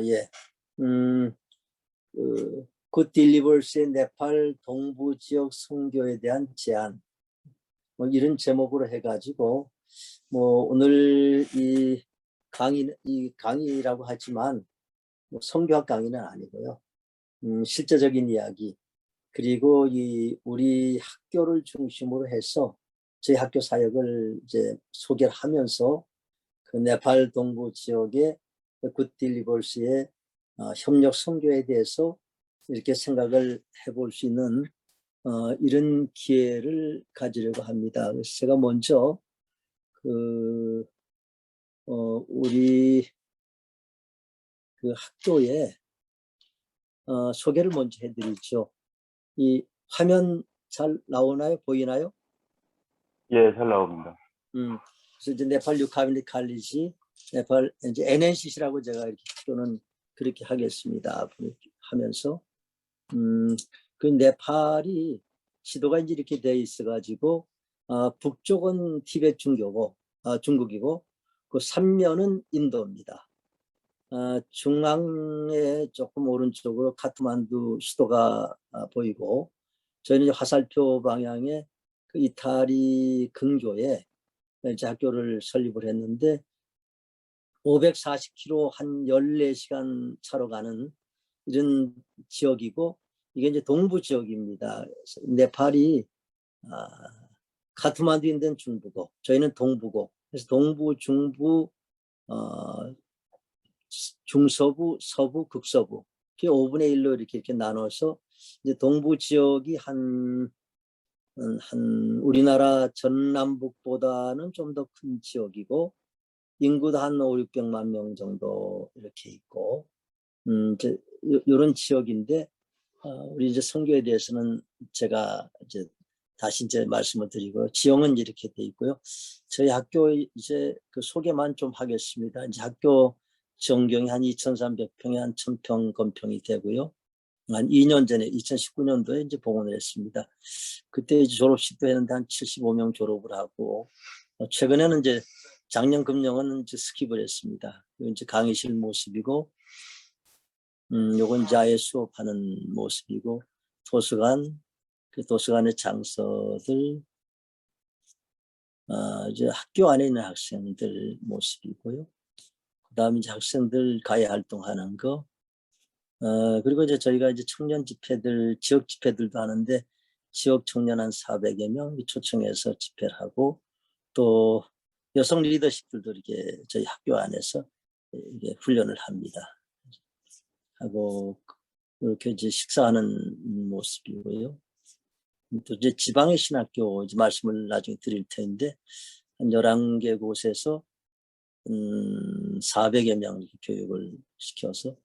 예. 굿 딜리버스의 네팔 동부 지역 선교에 대한 제안, 뭐 이런 제목으로 해가지고 뭐 오늘 이 강의라고 하지만 뭐 선교학 강의는 아니고요. 실제적인 이야기, 그리고 이 우리 학교를 중심으로 해서 저희 학교 사역을 이제 소개를 하면서 그 네팔 동부 지역의 굿 딜리버스의 협력 선교에 대해서 이렇게 생각을 해볼 수 있는 이런 기회를 가지려고 합니다. 그래서 제가 먼저 그 우리 그 학교의 소개를 먼저 해드리죠. 이 화면 잘 나오나요? 보이나요? 예, 잘 나옵니다. 그래서 이제 네팔 뉴 커뮤니티 칼리지, 네팔 이제 NNCC라고 제가 이렇게 학교는 그렇게 하겠습니다. 하면서 그 네팔이 지도가 이제 이렇게 돼 있어가지고 북쪽은 티베트 중국이고 그 삼면은 인도입니다. 중앙에 조금 오른쪽으로 카트만두 수도가 보이고, 저희는 이제 화살표 방향에 그 이탈리 근교에 이제 학교를 설립을 했는데 540km 한 14시간 차로 가는 이런 지역이고, 이게 이제 동부 지역입니다. 네팔이 카트만두인 데는 중부고 저희는 동부고, 그래서 동부, 중부, 중서부, 서부, 극서부, 5분의 1로 이렇게 나눠서 이제 동부 지역이 한 우리나라 전남북보다는 좀 더 큰 지역이고, 인구도 한 5, 600만 명 정도 이렇게 있고, 이제 이런 지역인데, 우리 이제 선교에 대해서는 제가 이제 다시 이제 말씀을 드리고, 지형은 이렇게 돼 있고요. 저희 학교 이제 그 소개만 좀 하겠습니다. 이제 학교 전경이 한 2,300평에 한 1,000평 건평이 되고요. 한 2년 전에 2019년도에 이제 봉헌을 했습니다. 그때 이제 졸업식도 했는데 한 75명 졸업을 하고, 최근에는 이제 작년 금년은 이제 스킵을 했습니다. 이제 강의실 모습이고, 요건 이제 아예 수업하는 모습이고, 도서관, 그 도서관의 장서들, 이제 학교 안에 있는 학생들 모습이고요. 그 다음에 이제 학생들 가해 활동하는 거, 그리고 이제 저희가 이제 청년 집회들, 지역 집회들도 하는데, 지역 청년 한 400여 명 초청해서 집회를 하고, 또 여성 리더십들도 이렇게 저희 학교 안에서 이게 훈련을 합니다. 하고, 이렇게 이제 식사하는 모습이고요. 또 이제 지방의 신학교 이제 말씀을 나중에 드릴 텐데, 한 11개 곳에서 400여 명 교육을 시켜서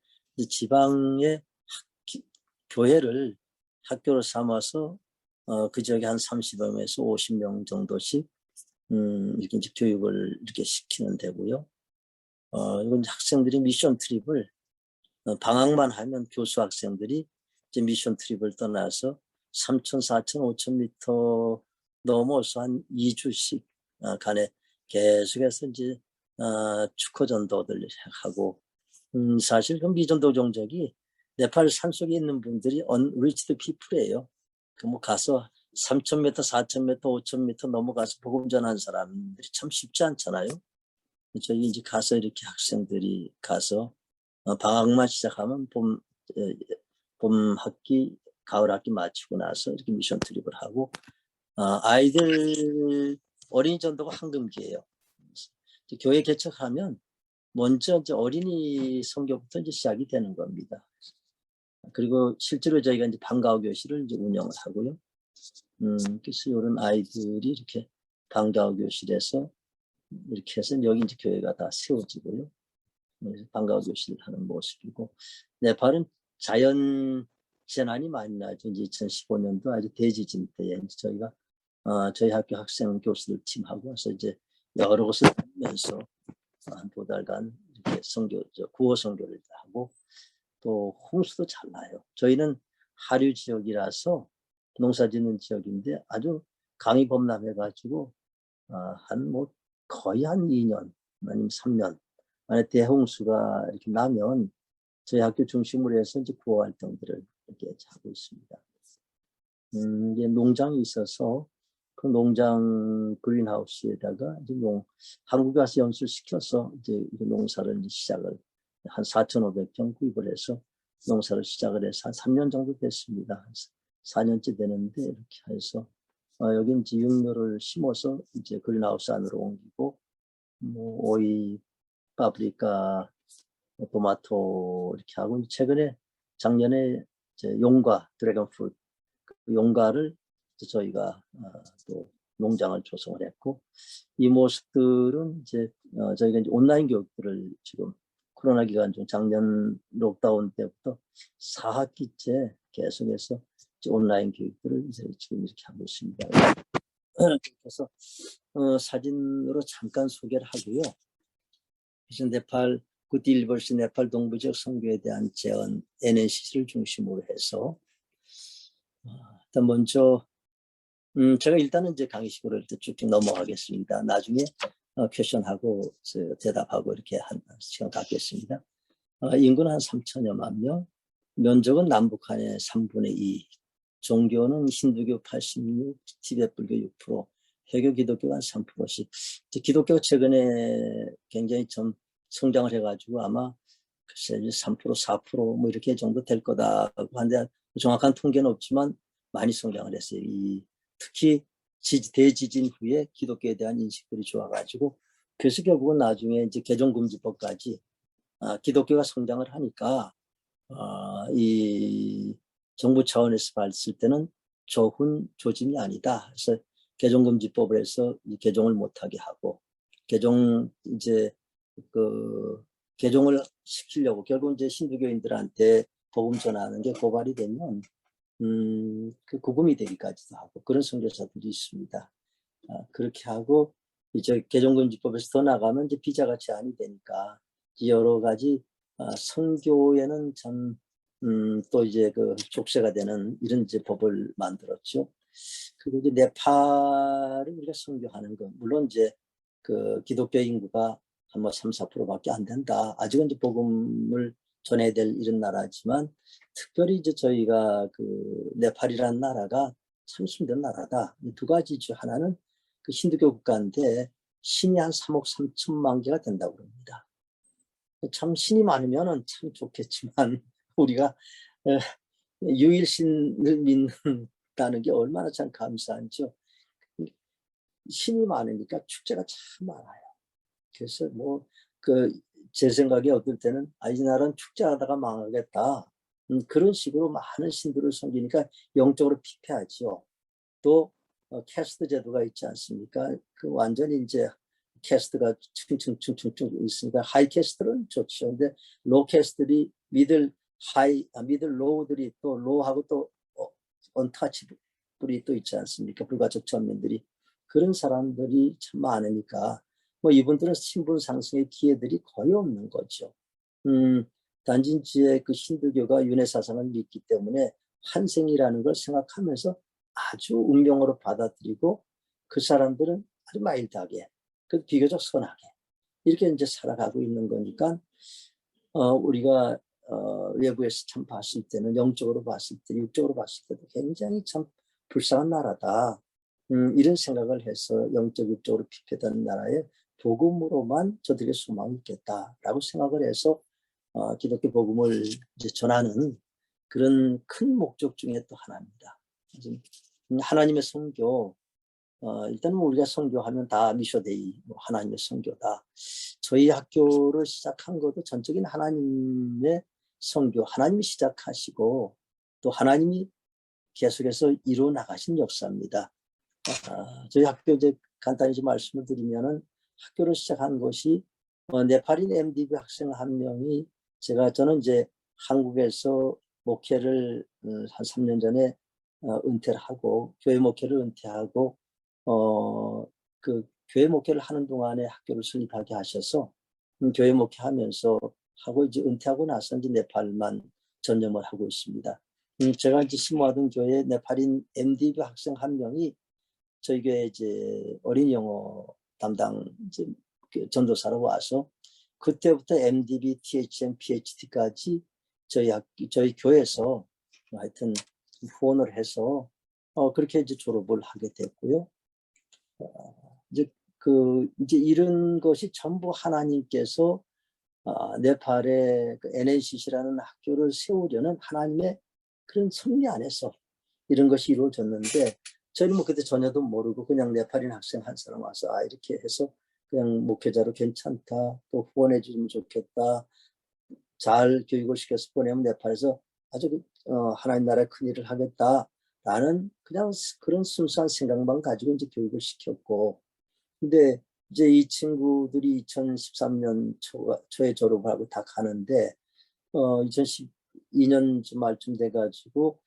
지방의 교회를 학교로 삼아서 그 지역에 한 30명에서 50명 정도씩 이렇게 이제 교육을 이렇게 시키는 데고요. 이건 학생들이 미션 트립을 방학만 하면 교수 학생들이 이제 미션 트립을 떠나서 3,000, 4,000, 5,000m 넘어서 한 2주씩 간에 계속해서 이제 축허 전도들 하고, 사실 그 미전도 종족이 네팔 산속에 있는 분들이 unreached people이에요. 그 뭐 가서 3,000m, 4,000m, 5,000m 넘어가서 복음 전하는 사람들이 참 쉽지 않잖아요. 저희 이제 가서 이렇게 학생들이 가서 방학만 시작하면 봄 학기, 가을 학기 마치고 나서 이렇게 미션 트립을 하고, 아이들 어린이 전도가 황금기예요. 교회 개척하면 먼저 이제 어린이 선교부터 이제 시작이 되는 겁니다. 그리고 실제로 저희가 이제 방과후 교실을 이제 운영을 하고요. 그래서 이런 아이들이 이렇게 방과후 교실에서 이렇게 해서 여기 이제 교회가 다 세워지고요. 그래서 방과후 교실을 하는 모습이고, 네팔은 자연 재난이 많이 나죠. 이제 2015년도 아주 대지진 때에 이제 저희가 저희 학교 학생 교수들 팀하고 와서 이제 여러 곳을 다니면서 한 2달간 이렇게 구호 선교를 하고, 또 홍수도 잘 나요. 저희는 하류 지역이라서 농사짓는 지역인데 아주 강이 범람해가지고 한 거의 한 2년 아니면 3년 만에 대홍수가 이렇게 나면 저희 학교 중심으로 해서 이제 구호 활동들을 이렇게 하고 있습니다. 이제 농장이 있어서 그 농장 그린하우스에다가 이제 한국에 가서 연수를 시켜서 이제 농사를 이제 시작을 한 4,500평 구입을 해서 농사를 시작을 해서 한 3년 정도 됐습니다. 4년째 되는데 이렇게 해서 여기 이제 육묘를 심어서 이제 그린하우스 안으로 옮기고 뭐 오이, 파프리카, 토마토 이렇게 하고 최근에 작년에 이제 용과 드래곤 프루트 용과를 저희가 또 농장을 조성을 했고 이 모습들은 이제 저희가 이제 온라인 교육들을 지금 코로나 기간 중 작년 록다운 때부터 4학기째 계속해서 온라인 교육들을 이제 지금 이렇게 하고 있습니다. 그래서 사진으로 잠깐 소개를 하고요. 그래서 네팔 굿딜버시 네팔 동부지역 선교에 대한 재언 NNCC를 중심으로 해서 일단 먼저 제가 일단은 이제 강의식으로 쭉쭉 넘어가겠습니다. 나중에 퀘션하고 대답하고 이렇게 한 시간 갖겠습니다. 인구는 한 3천여만 명, 면적은 남북한의 3분의 2, 종교는 힌두교 86, 티베트 불교 6%, 해교 기독교가 한 3%씩. 기독교가 최근에 굉장히 좀 성장을 해가지고 아마 글쎄 3%, 4%뭐 이렇게 정도 될 거다고 하는데 정확한 통계는 없지만 많이 성장을 했어요. 특히 대지진 후에 기독교에 대한 인식들이 좋아가지고 그래서 결국은 나중에 이제 개종금지법까지 기독교가 성장을 하니까 이 정부 차원에서 봤을 때는 좋은 조짐이 아니다. 그래서 개종금지법을 해서 이 개종을 못하게 하고 이제 개종을 시키려고 결국 이제 신두교인들한테 복음 전하는 게 고발이 되면 그 구금이 되기까지도 하고 그런 선교사들이 있습니다. 그렇게 하고 이제 개종금지법에서 더 나가면 이제 비자가 제한이 되니까 여러 가지 선교에는 참 또 이제 그 족쇄가 되는 이런 이제 법을 만들었죠. 그리고 이제 네팔을 우리가 선교하는 거 물론 이제 그 기독교 인구가 한 뭐 3, 4%밖에 안 된다. 아직은 이제 복음을 전해야 될 이런 나라지만 특별히 이제 저희가 그 네팔이라는 나라가 참 힘든 나라다. 두 가지죠. 하나는 그 힌두교 국가인데 신이 한 3억 3천만 개가 된다고 합니다. 참 신이 많으면은 참 좋겠지만 우리가 유일신을 믿는다는 게 얼마나 참 감사한지요. 신이 많으니까 축제가 참 많아요. 그래서 뭐 제 생각에 어떨 때는 이 나라는 축제하다가 망하겠다. 그런 식으로 많은 신들을 섬기니까 영적으로 피폐하지요. 또 캐스트 제도가 있지 않습니까? 그 완전히 이제 캐스트가 층층층층층 있으니까 하이 캐스트는 좋죠. 근데 로 캐스트들이 미들 로우들이 또 로우하고 또 언타치블이 또 있지 않습니까? 불가촉 천민들이 그런 사람들이 참 많으니까 뭐 이분들은 신분 상승의 기회들이 거의 없는 거죠. 단지 이제 그 힌두교가 윤회 사상을 믿기 때문에 환생이라는 걸 생각하면서 아주 운명으로 받아들이고 그 사람들은 아주 마일드하게 비교적 선하게 이렇게 이제 살아가고 있는 거니까 우리가 외부에서 참 봤을 때는 영적으로 봤을 때 육적으로 봤을 때도 굉장히 참 불쌍한 나라다. 이런 생각을 해서 영적 육적으로 피폐된 나라에 복음으로만 저들의 소망이 있겠다라고 생각을 해서 기독교 복음을 이제 전하는 그런 큰 목적 중에 또 하나입니다. 하나님의 선교, 일단은 우리가 선교하면 다 미쇼데이, 하나님의 선교다. 저희 학교를 시작한 것도 전적인 하나님의 선교, 하나님이 시작하시고 또 하나님이 계속해서 이루어 나가신 역사입니다. 저희 학교 이제 간단히 좀 말씀을 드리면은 학교를 시작한 것이 네팔인 MDB 학생 한 명이 저는 이제 한국에서 목회를 한 3년 전에 은퇴를 하고 교회 목회를 은퇴하고 그 교회 목회를 하는 동안에 학교를 설립하게 하셔서 교회 목회하면서 하고 이제 은퇴하고 나서 이제 네팔만 전념을 하고 있습니다. 제가 이제 심호하던 교회 네팔인 MDB 학생 한 명이 저희 교회 이제 어린 영어 담당 이제 전도사로 와서 그때부터 MDB, THM, PhD까지 저희 교회에서 하여튼 후원을 해서 그렇게 이제 졸업을 하게 됐고요. 이제 이런 것이 전부 하나님께서 네팔의 그 NNCC라는 학교를 세우려는 하나님의 그런 섭리 안에서 이런 것이 이루어졌는데, 저희는 뭐 그때 전혀도 모르고 그냥 네팔인 학생 한 사람 와서 이렇게 해서 그냥 목회자로 괜찮다, 또 후원해 주면 좋겠다, 잘 교육을 시켜서 보내면 네팔에서 아주 하나님 나라의 큰 일을 하겠다라는 그냥 그런 순수한 생각만 가지고 이제 교육을 시켰고, 근데 이제 이 친구들이 2013년 초에 졸업을 하고 다 가는데 2012년 말쯤 돼가지고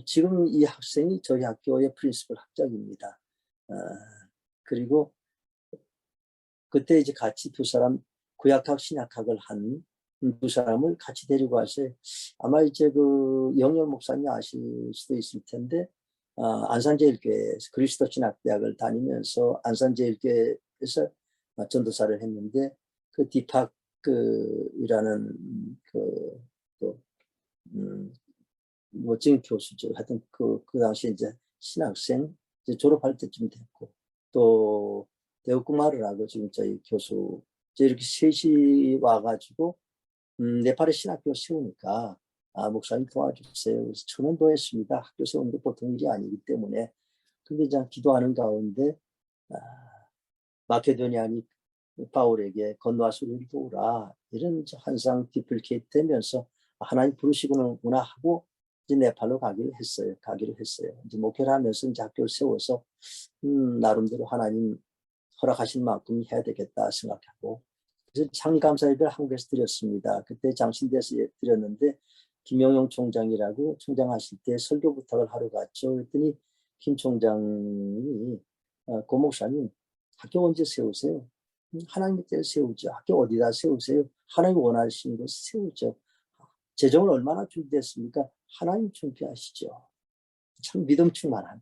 지금 이 학생이 저희 학교의 프린시플 학장입니다. 그리고 그때 이제 같이 두 사람 구약학 신약학을 한 두 사람을 같이 데리고 왔어요. 아마 이제 그 영열 목사님 아실 수도 있을 텐데 안산제일교회에서 그리스도 신학대학을 다니면서 안산제일교회에서 전도사를 했는데, 그 디팍 이라는 또 멋진 교수죠. 하여튼 그 당시 이제 신학생 이제 졸업할 때쯤 됐고, 또 대우쿠마르라고 지금 저희 교수 이렇게 셋이 와가지고 네팔의 신학교 세우니까 목사님 도와주세요. 그래서 처음 도했습니다. 학교 세우는 게 보통 일이 아니기 때문에. 근데 이제 기도하는 가운데 마케도니아니 바울에게 건너와서 우리를 도우라, 이런 환상 디플케이트 되면서 하나님 부르시구나 하고 이제 네팔로 가기로 했어요. 이제 목회를 하면서 이제 학교를 세워서 나름대로 하나님 허락하신 만큼 해야 되겠다 생각하고, 그래서 창립감사 예배를 한국에서 드렸습니다. 그때 장신대에서 드렸는데 김영용 총장이라고 총장하실 때 설교 부탁을 하러 갔죠. 그랬더니 김 총장이 고 목사님, 학교 언제 세우세요? 하나님 뜻대로 세우죠. 학교 어디다 세우세요? 하나님 원하시는 곳 세우죠. 재정은 얼마나 준비됐습니까? 하나님 준비하시죠. 참 믿음 충만한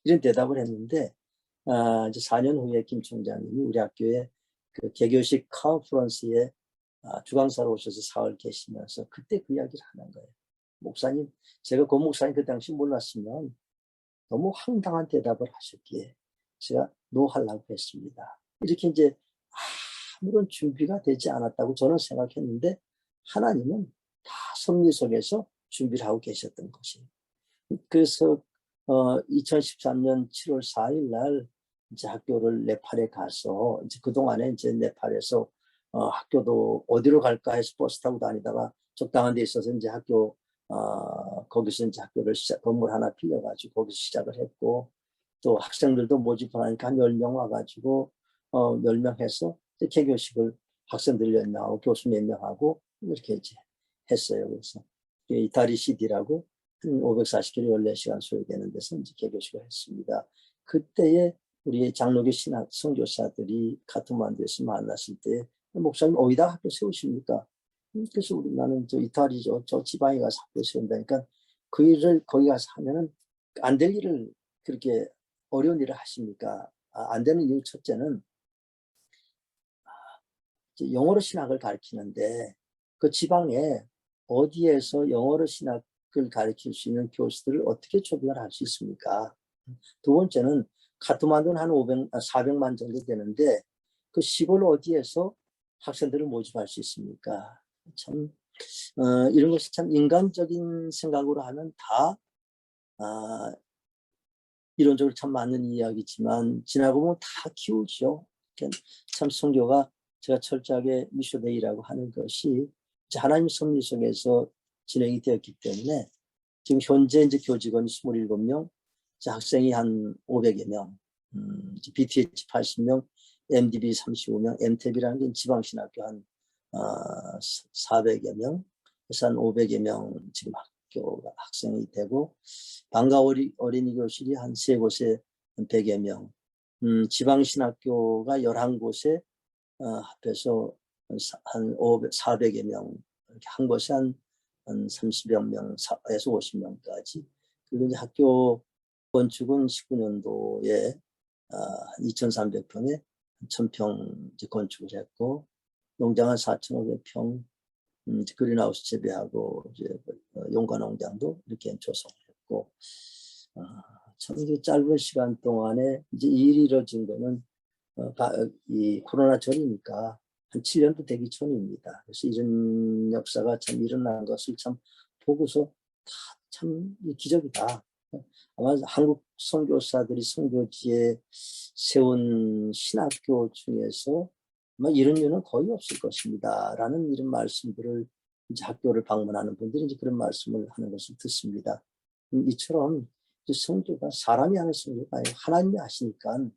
이런 대답을 했는데, 이제 4년 후에 김 총장님이 우리 학교에 그 개교식 컨퍼런스에 주강사로 오셔서 사흘 계시면서 그때 그 이야기를 하는 거예요. 목사님, 제가 고 목사님 그 당시 몰랐으면 너무 황당한 대답을 하셨기에 제가 노하려고 했습니다. 이렇게 이제 아무런 준비가 되지 않았다고 저는 생각했는데, 하나님은 다 섭리 속에서 준비를 하고 계셨던 것이에요. 그래서 2013년 7월 4일 날 이제 학교를 네팔에 가서, 이제 그동안에 이제 네팔에서 학교도 어디로 갈까 해서 버스 타고 다니다가 적당한 데 있어서 이제 학교 거기서 이제 학교를 건물 하나 빌려가지고 거기서 시작을 했고, 또 학생들도 모집을 하니까 한 10명 와가지고 10명 해서 개교식을 학생들 10명하고 교수 4명하고 이렇게 이제 했어요. 그래서 이타리 CD라고 한 540km 14시간 소요되는 데서 이제 개교식을 했습니다. 그때에 우리 장로교 신학 선교사들이 카트만두에서 만났을 때, 목사님 어디다 학교 세우십니까? 그래서 나는 저 이탈리죠. 저 지방에 가서 학교 세운다니까 그 일을 거기 가서 하면은 안 될 일을 그렇게 어려운 일을 하십니까? 안 되는 이유 첫째는 영어로 신학을 가르치는데 그 지방에 어디에서 영어로 신학을 가르칠 수 있는 교수들을 어떻게 초빙을 할 수 있습니까? 두 번째는 카트만두는 한 400만 정도 되는데 그 시골 어디에서 학생들을 모집할 수 있습니까? 참 이런 것이 참 인간적인 생각으로 하면 다 이론적으로 참 맞는 이야기지만 지나고 보면 다 키우죠. 참 성교가 제가 철저하게 미쇼데이라고 하는 것이 이제 하나님 섭리 속에서 진행이 되었기 때문에 지금 현재 이제 교직원이 27명, 이제 학생이 한 500여 명, BTH 80명, MDB 35명, MTEB이라는 게 지방신학교 한 400여 명, 그래서 한 500여 명 지금 학교가 학생이 되고, 방과 어린이 교실이 한 3곳에 100여 명, 지방신학교가 11곳에 합해서 한 400여 명, 이렇게 한 곳에 한 30여 명에서 50명까지. 그리고 이제 학교 건축은 19년도에 2,300평에 1,000평 건축을 했고, 농장은 4,500평, 그린하우스 재배하고 이제 용과농장도 이렇게 조성을 했고, 참 이게 짧은 시간 동안에 이제 일이 이루어진 거는 이 코로나 전이니까 한 7년도 되기 전입니다. 그래서 이런 역사가 참 일어난 것을 참 보고서 참 기적이다. 아마 한국 선교사들이 선교지에 세운 신학교 중에서 아마 이런 류는 거의 없을 것입니다. 라는 이런 말씀들을 이제 학교를 방문하는 분들이 이제 그런 말씀을 하는 것을 듣습니다. 이처럼 이제 선교가 사람이 하는 선교가 아니고 하나님이 하시니까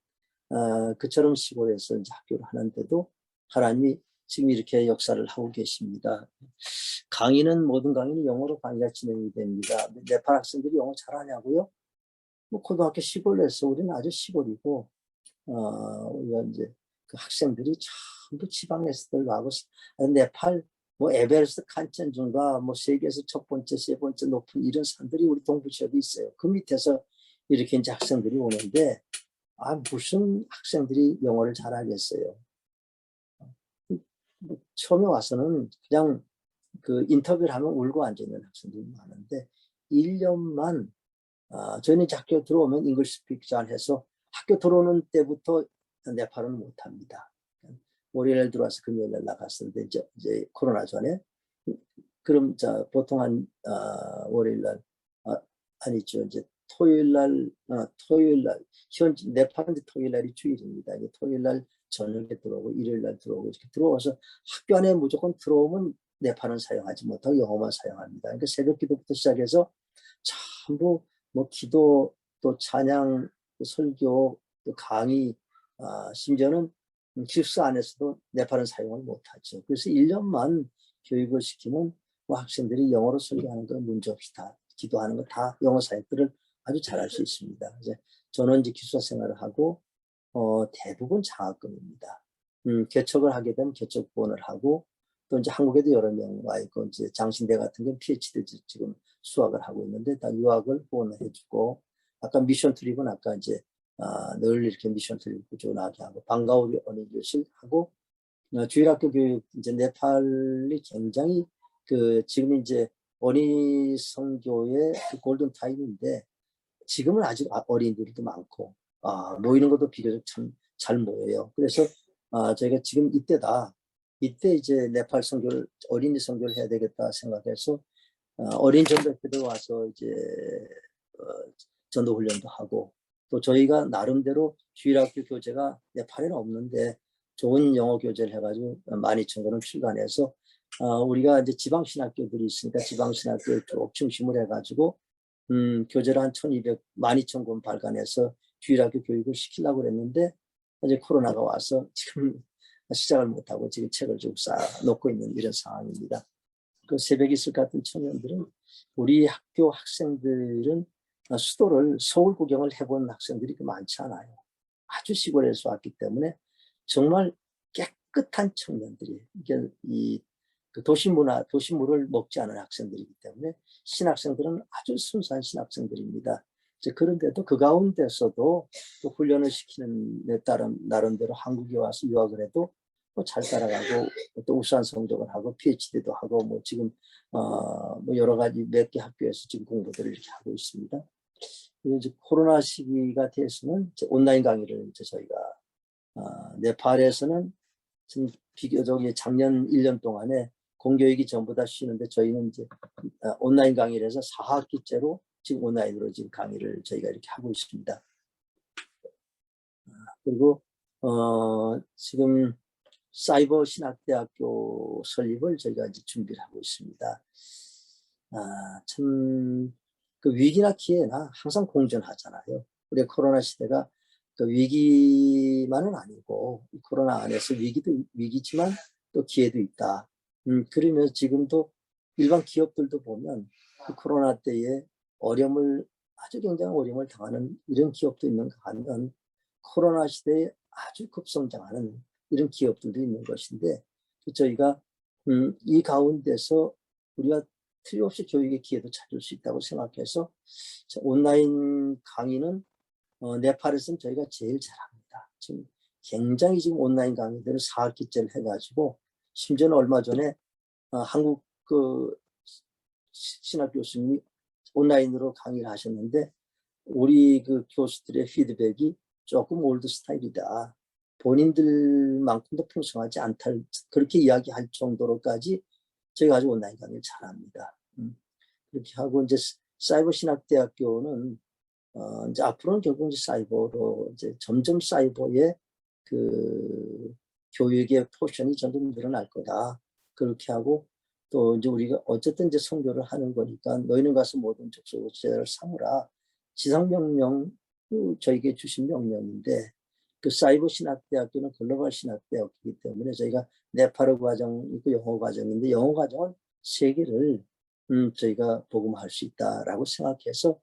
그처럼 시골에서 이제 학교를 하는데도 하나님이 지금 이렇게 역사를 하고 계십니다. 강의는 모든 강의는 영어로 강의가 진행이 됩니다. 네팔 학생들이 영어 잘하냐고요? 뭐 고등학교 시골에서 우리는 아주 시골이고 우리가 이제 그 학생들이 전부 지방에서들 하고 네팔 뭐 에베레스트 칸첸중가 뭐 세계에서 첫 번째 세 번째 높은 이런 산들이 우리 동부 지역에 있어요. 그 밑에서 이렇게 이제 학생들이 오는데 무슨 학생들이 영어를 잘하겠어요. 처음에 와서는 그냥 그 인터뷰를 하면 울고 앉아있는 학생들이 많은데 1년만 저희는 이제 학교 들어오면 잉글리시 스피크전 해서 학교 들어오는 때부터 네팔어는 못합니다. 월요일 들어와서 금요일날 나갔었는데 이제 코로나 전에 그럼 보통 한 월요일날 아니죠 이제 토요일날 현지 네팔은 이제 토요일날이 주일입니다. 이제 토요일날 저녁에 들어오고 일요일날 들어오고 이렇게 들어와서 학교 안에 무조건 들어오면 네팔은 사용하지 못하고 영어만 사용합니다. 그러니까 새벽 기도부터 시작해서 전부 뭐 기도 또 찬양 또 설교 또 강의 심지어는 기숙사 안에서도 네팔은 사용을 못하죠. 그래서 1년만 교육을 시키면 뭐 학생들이 영어로 설교하는 건 문제없이 다 기도하는 거 다 영어 사역들을 아주 잘할 수 있습니다. 이제 저는 이제 기숙사 생활을 하고 대부분 장학금입니다. 개척을 하게 되면 개척 후원을 하고 또 이제 한국에도 여러 명 와 있고 이제 장신대 같은 건 PhD 지금 수학을 하고 있는데 다 유학을 후원을 해주고 아까 미션 트립은 아까 이제 늘 이렇게 미션 트립 꾸준하게 하고 방과후 어린이교실 하고 주일학교 교육 이제 네팔이 굉장히 그 지금 이제 어린이 선교의 그 골든 타임인데 지금은 아직 어린이들도 많고 모이는 것도 비교적 참 잘 모여요. 그래서 저희가 지금 이때 이제 네팔 선교를 어린이 선교를 해야 되겠다 생각해서 어린 전도회들 와서 이제 전도 훈련도 하고 또 저희가 나름대로 주일학교 교재가 네팔에는 없는데 좋은 영어 교재를 해가지고 12,000권을 출간해서 우리가 이제 지방 신학교들이 있으니까 지방 신학교에 쭉 중심을 해가지고 교재를 한 12,000권 발간해서 주일학교 교육을 시키려고 그랬는데 이제 코로나가 와서 지금 시작을 못하고 지금 책을 좀 쌓아놓고 있는 이런 상황입니다. 그 새벽 이슬 같은 청년들은 우리 학교 학생들은 수도를 서울 구경을 해본 학생들이 많지 않아요. 아주 시골에서 왔기 때문에 정말 깨끗한 청년들이 이게 그 도시물을 먹지 않은 학생들이기 때문에 신학생들은 아주 순수한 신학생들입니다. 그런데도 그 가운데서도 또 훈련을 시키는 데 따른 나름대로 한국에 와서 유학을 해도 뭐 잘 따라가고 또 우수한 성적을 하고 PhD도 하고 뭐 지금 뭐 여러 가지 몇 개 학교에서 지금 공부들을 이렇게 하고 있습니다. 그리고 이제 코로나 시기가 돼서는 이제 온라인 강의를 이제 저희가 네팔에서는 지금 비교적 작년 1년 동안에 공교육이 전부 다 쉬는데 저희는 이제 온라인 강의를 해서 4학기째로 지금 온라인으로 지금 강의를 저희가 이렇게 하고 있습니다. 그리고 지금 사이버 신학대학교 설립을 저희가 이제 준비를 하고 있습니다. 참 그 위기나 기회나 항상 공존하잖아요. 우리 코로나 시대가 그 위기만은 아니고 코로나 안에서 위기지만 또 기회도 있다. 그러면서 지금도 일반 기업들도 보면 그 코로나 때에 아주 굉장한 어려움을 당하는 이런 기업도 있는가 하면 코로나 시대에 아주 급성장하는 이런 기업들도 있는 것인데 저희가 이 가운데서 우리가 틀림없이 교육의 기회도 찾을 수 있다고 생각해서 온라인 강의는 네팔에서는 저희가 제일 잘합니다. 지금 굉장히 지금 온라인 강의들을 4학기째를 해가지고 심지어는 얼마 전에 한국 그 신학 교수님이 온라인으로 강의를 하셨는데 우리 그 교수들의 피드백이 조금 올드 스타일이다. 본인들만큼도 풍성하지 않다. 그렇게 이야기할 정도로까지 저희가 아주 온라인 강의를 잘합니다. 그렇게 하고 이제 사이버 신학대학교는 이제 앞으로는 결국 이제 사이버로 이제 점점 사이버의 그 교육의 포션이 점점 늘어날 거다. 그렇게 하고 또 이제 우리가 어쨌든 이제 선교를 하는 거니까 너희는 가서 모든 족속의 제자를 삼으라. 지상명령 저에게 주신 명령인데 그 사이버 신학대학교는 글로벌 신학대학교이기 때문에 저희가 네팔어 과정 있고 영어 과정인데 영어 과정은 세 개를 저희가 복음할 수 있다라고 생각해서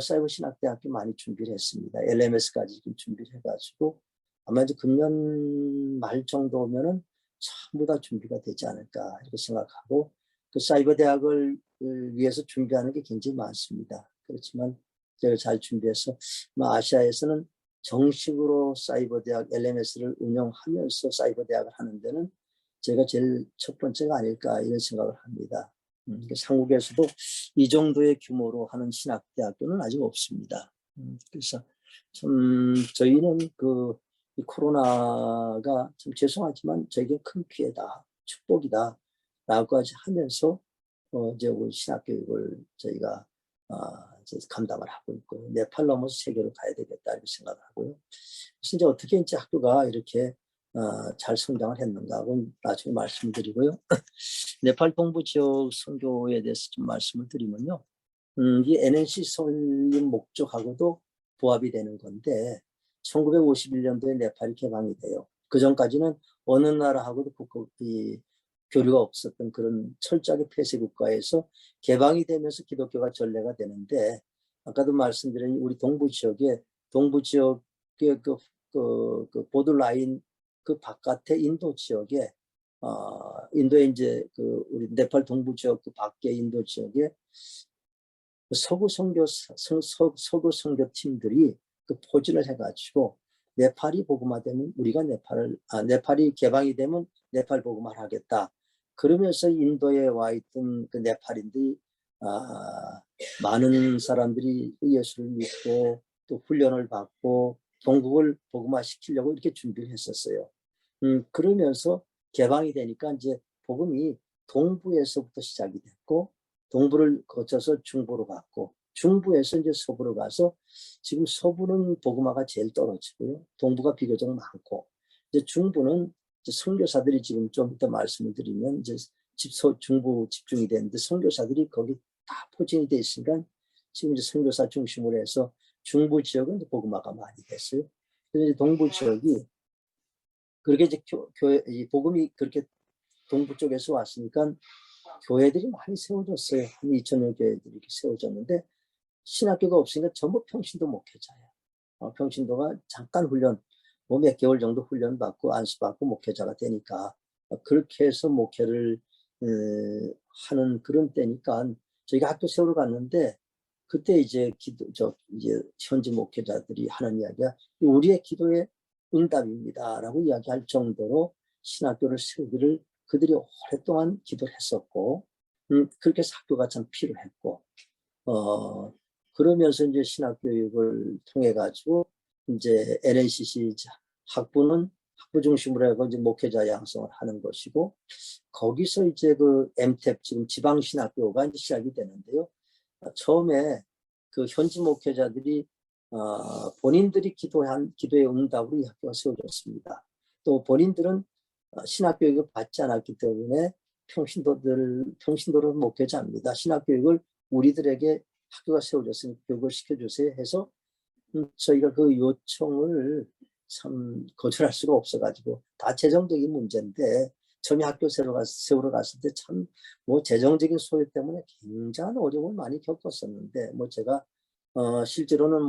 사이버 신학대학교 많이 준비를 했습니다. LMS까지 준비를 해가지고 아마 이제 금년 말 정도면은 전부 다 준비가 되지 않을까 이렇게 생각하고 그 사이버 대학을 위해서 준비하는 게 굉장히 많습니다. 그렇지만 제가 잘 준비해서 아시아에서는 정식으로 사이버 대학 LMS를 운영하면서 사이버 대학을 하는 데는 제가 제일 첫 번째가 아닐까 이런 생각을 합니다. 한국에서도 이 정도의 규모로 하는 신학대학교는 아직 없습니다. 그래서 참 저희는 이 코로나가 참 죄송하지만 저에게 큰 피해다, 축복이다 라고까지 하면서 이제 우리 신학교육을 저희가 이제 감당을 하고 있고 네팔 넘어서 세계로 가야 되겠다 이렇게 생각을 하고요. 그래서 이제 어떻게 이제 학교가 이렇게 잘 성장을 했는가 하고 나중에 말씀드리고요. 네팔 동부 지역 선교에 대해서 좀 말씀을 드리면요. 이 NNC 설립 목적하고도 부합이 되는 건데 1951년도에 네팔이 개방이 돼요. 그 전까지는 어느 나라하고도 교류가 없었던 그런 철저하게 폐쇄 국가에서 개방이 되면서 기독교가 전례가 되는데 아까도 말씀드린 우리 동부 지역의 그 보더라인 그 바깥의 인도 지역에 인도에 이제 우리 네팔 동부 지역 그 밖에 인도 지역에 서구 선교 팀들이 그 포진을 해가지고 네팔이 복음화되면 우리가 네팔이 개방이 되면 네팔 복음화를 하겠다. 그러면서 인도에 와 있던 그 네팔인들이 많은 사람들이 예수를 믿고 또 훈련을 받고 동국을 복음화시키려고 이렇게 준비를 했었어요. 그러면서 개방이 되니까 이제 복음이 동부에서부터 시작이 됐고 동부를 거쳐서 중부로 갔고 중부에서 이제 서부로 가서 지금 서부는 복음화가 제일 떨어지고요. 동부가 비교적 많고 이제 중부는 이제 선교사들이 지금 좀 이따 말씀을 드리면 이제 중부 집중이 되는데 선교사들이 거기 다 포진이 돼 있으니까 지금 이제 선교사 중심으로 해서 중부 지역은 이제 복음화가 많이 됐어요. 그래서 이제 동부 지역이 그렇게 이제 이 복음이 그렇게 동부 쪽에서 왔으니까 교회들이 많이 세워졌어요. 한 2,000여 교회들이 이렇게 세워졌는데 신학교가 없으니까 전부 평신도 목회자예요. 평신도가 잠깐 훈련, 몇 개월 정도 훈련 받고 안수받고 목회자가 되니까 그렇게 해서 목회를 하는 그런 때니까 저희가 학교 세우러 갔는데 그때 이제 이제 현지 목회자들이 하는 이야기가 우리의 기도의 응답입니다라고 이야기할 정도로 신학교를 세우기를 그들이 오랫동안 기도를 했었고, 그렇게 해서 학교가 참 필요했고, 그러면서 이제 신학교육을 통해가지고, 이제 NNCC 학부 중심으로 해서 이제 목회자 양성을 하는 것이고, 거기서 이제 그 MTEP 지금 지방신학교가 이제 시작이 되는데요. 처음에 그 현지 목회자들이 본인들이 기도의 응답으로 이 학교가 세워졌습니다. 또 본인들은 신학교육을 받지 않았기 때문에 평신도를 목회자입니다. 신학교육을 우리들에게 학교가 세워졌으니 교육을 시켜주세요 해서 저희가 그 요청을 참 거절할 수가 없어가지고 다 재정적인 문제인데 처음에 학교 세우러 갔을 때 참 재정적인 소요 때문에 굉장한 어려움을 많이 겪었었는데 제가 실제로는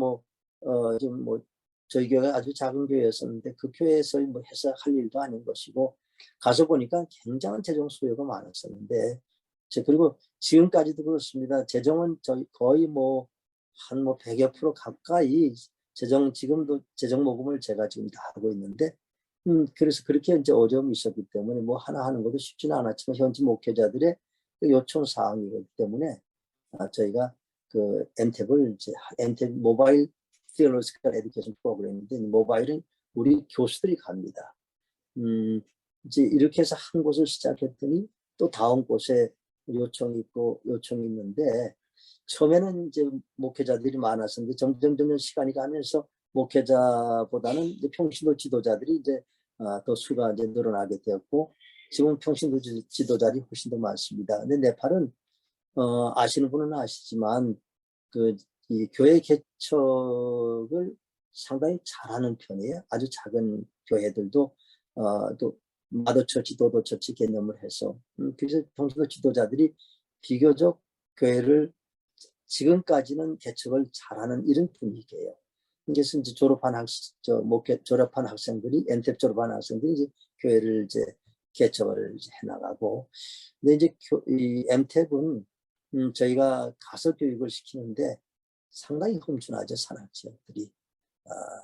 저희 교회가 아주 작은 교회였었는데 그 교회에서 해서 할 일도 아닌 것이고 가서 보니까 굉장한 재정 소요가 많았었는데 그리고 지금까지도 그렇습니다. 재정은 저희 거의 한 100여% 가까이 지금도 재정 모금을 제가 지금 다 하고 있는데 그래서 그렇게 이제 어려움이 있었기 때문에 뭐 하나 하는 것도 쉽지는 않았지만 현지 목회자들의 그 요청 사항이기 때문에 저희가 그 MTEP을 이제 MTEP 모바일 Theological Education 프로그램인데 모바일은 우리 교수들이 갑니다. 이제 이렇게 해서 한 곳을 시작했더니 또 다음 곳에 요청이 있고 요청이 있는데 처음에는 이제 목회자들이 많았었는데 점점 시간이 가면서 목회자보다는 이제 평신도 지도자들이 이제 더 수가 이제 늘어나게 되었고 지금 평신도 지도자들이 훨씬 더 많습니다. 근데 네팔은 아시는 분은 아시지만 그 이 교회 개척을 상당히 잘하는 편이에요. 아주 작은 교회들도 또 마더처치, 도도처치 개념을 해서 그래서 평신도 지도자들이 비교적 교회를 지금까지는 개척을 잘하는 이런 분위기예요. 그래서 이제 졸업한 학생들이 MTEP 졸업한 학생들이 이제 교회를 이제 개척을 이제 해나가고, 근데 이제 이 MTEP은 저희가 가서 교육을 시키는데 상당히 험준하죠, 산악 지역들이.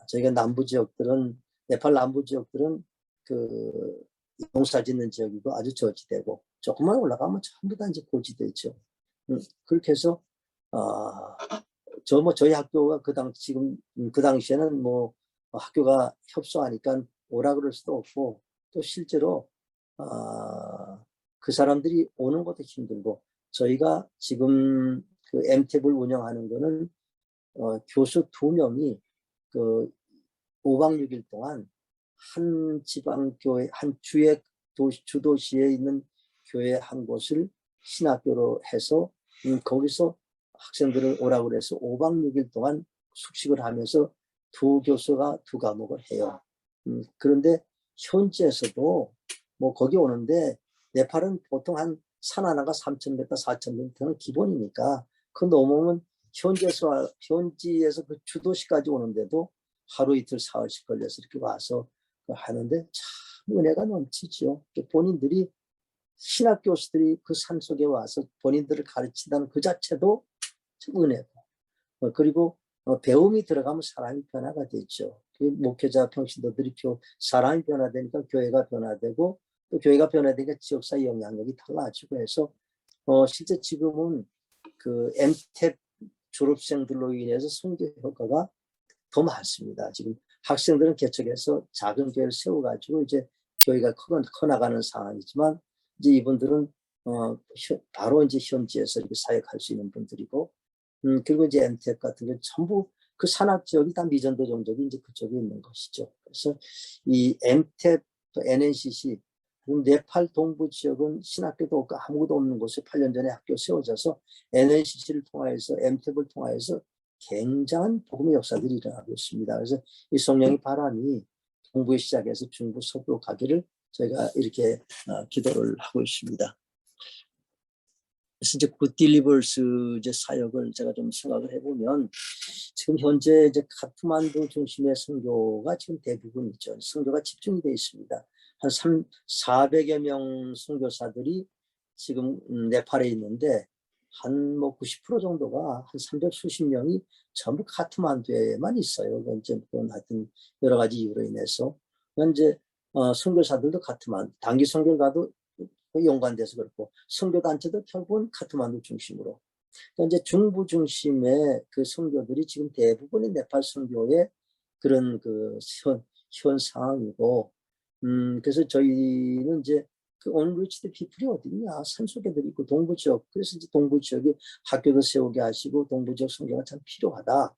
저희가 남부 지역들은 네팔 남부 지역들은 그 농사 짓는 지역이고 아주 저지대고 조금만 올라가면 전부 다 이제 고지대죠. 그렇게 해서 저희 학교가 지금 그 당시에는 뭐 학교가 협소하니까 오라 그럴 수도 없고 또 실제로 그 사람들이 오는 것도 힘들고 저희가 지금 그 MTEP을 운영하는 거는 교수 2명이 그 5박 6일 동안 한 지방교회 한 주도시에 있는 교회 한 곳을 신학교로 해서 거기서 학생들을 오라고 해서 5박 6일 동안 숙식을 하면서 두 교수가 두 과목을 해요. 그런데 현지에서도 뭐 거기 오는데 네팔은 보통 한 산 하나가 3,000m, 4,000m는 기본이니까 그 넘으면 현지에서 그 주도시까지 오는데도 하루 이틀 사흘씩 걸려서 이렇게 와서 하는데 참 은혜가 넘치죠. 본인들이 신학 교수들이 그 산속에 와서 본인들을 가르친다는 그 자체도 참 은혜고 그리고 배움이 들어가면 사람이 변화가 되죠. 목회자 평신도들이 사람이 변화되니까 교회가 변화되고 또 교회가 변화되니까 지역사회 영향력이 달라지고 해서 실제 지금은 그 MTEP 졸업생들로 인해서 선교 효과가 더 많습니다. 지금 학생들은 개척해서 작은 교회를 세워가지고 이제 교회가 커나가는 상황이지만 이제 이분들은 바로 이제 현지에서 이렇게 사역할 수 있는 분들이고 그리고 이제 MTEP 같은 게 전부 그 산악 지역이 다 미전도 종족이 이제 그쪽에 있는 것이죠. 그래서 이 MTEP 또 NNCC 네팔 동부 지역은 신학교도 없고 아무것도 없는 곳에 8년 전에 학교 세워져서 NNCC를 통하여서 MTEP을 통하여서 굉장한 복음의 역사들이 일어나고 있습니다. 그래서 이 성령의 바람이 동부에 시작해서 중부, 서부로 가기를 저희가 이렇게 기도를 하고 있습니다. 그래서 이제 굿딜리버스 이제 사역을 제가 좀 생각을 해보면 지금 현재 이제 카트만두 중심의 선교가 지금 대부분 있죠. 선교가 집중이 되어 있습니다. 한 400여 명 선교사들이 지금 네팔에 있는데 한 뭐 90% 정도가 한 300수십 명이 전부 카트만두에만 있어요. 이제 그건 하여튼 여러 가지 이유로 인해서 이제 선교사들도 카트만두 단기 선교를 가도 연관돼서 그렇고 선교단체도 결국은 카트만두 중심으로 이제 중부 중심의 그 선교들이 지금 대부분의 네팔 선교의 그런 그 현 상황이고 그래서 저희는 이제 그 언리치드 피플이 어디냐 산속에들이 있고 동부 지역 그래서 이제 동부 지역에 학교도 세우게 하시고 동부 지역 선교가 참 필요하다.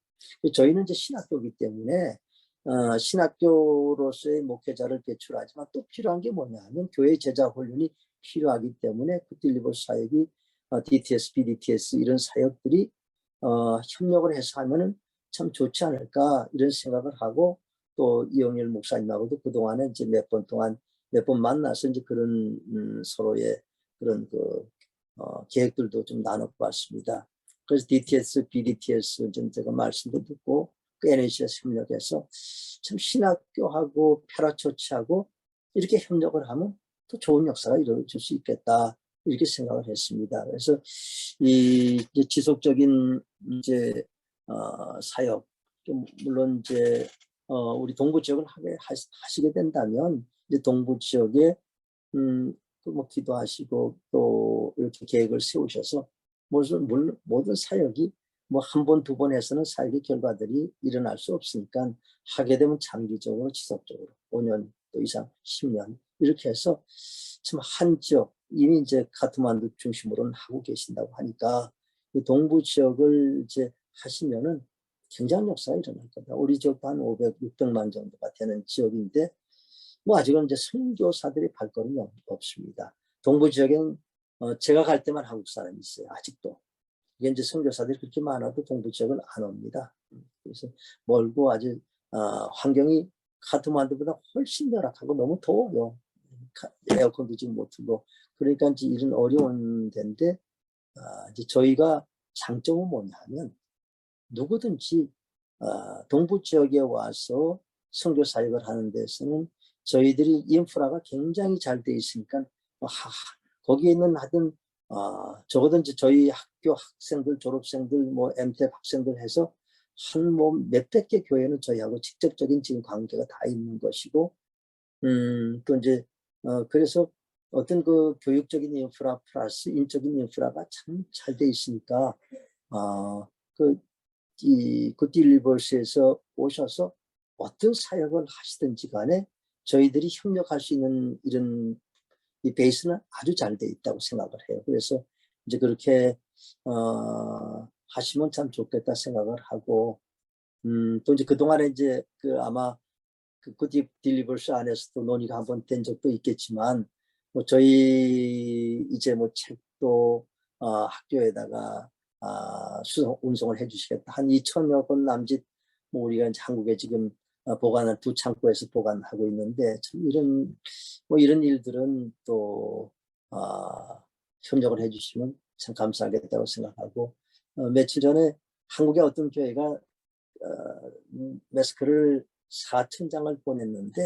저희는 이제 신학교이기 때문에 신학교로서의 목회자를 배출하지만 또 필요한 게 뭐냐 하면 교회 제자 훈련이 필요하기 때문에 굿딜리버 사역이 DTS, BDTS 이런 사역들이 협력을 해서 하면은 참 좋지 않을까 이런 생각을 하고 또 이영렬 목사님하고도 그동안에 이제 몇 번 만나서 이제 그런 서로의 그런 계획들도 좀 나눠봤습니다. 그래서 DTS, BDTS 좀 제가 말씀도 듣고 그 NNC에서 협력해서 참 신학교하고 페라처치하고 이렇게 협력을 하면 또 좋은 역사가 이루어질 수 있겠다 이렇게 생각을 했습니다. 그래서 이 이제 지속적인 이제 사역 물론 이제 우리 동부 지역을 하시게 된다면 이제 동부 지역에 뭐 기도하시고 또 이렇게 계획을 세우셔서 모든 사역이 뭐 한 번, 두 번 해서는 사역의 결과들이 일어날 수 없으니까 하게 되면 장기적으로 지속적으로 5년 또 이상 10년 이렇게 해서 참 한 지역 이미 이제 카트만두 중심으로는 하고 계신다고 하니까 이 동부 지역을 이제 하시면은 굉장한 역사가 일어날 겁니다. 우리 지역도 한 500, 600만 정도가 되는 지역인데 뭐 아직은 이제 선교사들의 발걸음이 없습니다. 동부 지역엔 제가 갈 때만 한국 사람이 있어요. 아직도. 이게 이제 선교사들이 그렇게 많아도 동부 지역은 안 옵니다. 그래서 멀고 아주 환경이 카트만두보다 훨씬 열악하고 너무 더워요. 에어컨도 지금 못 틀고 그러니까 이제 이런 어려운 데인데 이제 저희가 장점은 뭐냐면 누구든지 동부 지역에 와서 선교 사역을 하는 데서는 저희들이 인프라가 굉장히 잘 돼 있으니까 거기에 있는 하여튼 적어도 이제 저희 학교 학생들 졸업생들 뭐 MTech 학생들 해서 한 뭐 몇백 개 교회는 저희하고 직접적인 지금 관계가 다 있는 것이고 또 이제 그래서 어떤 그 교육적인 인프라 플러스 인적인 인프라가 참 잘 돼 있으니까 이 굿딜리버스에서 오셔서 어떤 사역을 하시든지 간에 저희들이 협력할 수 있는 이런 이 베이스는 아주 잘 돼 있다고 생각을 해요. 그래서 이제 그렇게 하시면 참 좋겠다 생각을 하고 또 이제 그동안에 이제 아마 그 굿딜리버스 안에서도 논의가 한번 된 적도 있겠지만 뭐 저희 이제 뭐 책도 학교에다가 운송을 해주시겠다. 한 2천여 권 남짓 뭐 우리가 이제 한국에 지금 보관한 2창고에서 보관하고 있는데 참 이런 일들은 또 협력을 해주시면 참 감사하겠다고 생각하고 며칠 전에 한국의 어떤 교회가 마스크를 4,000장을 보냈는데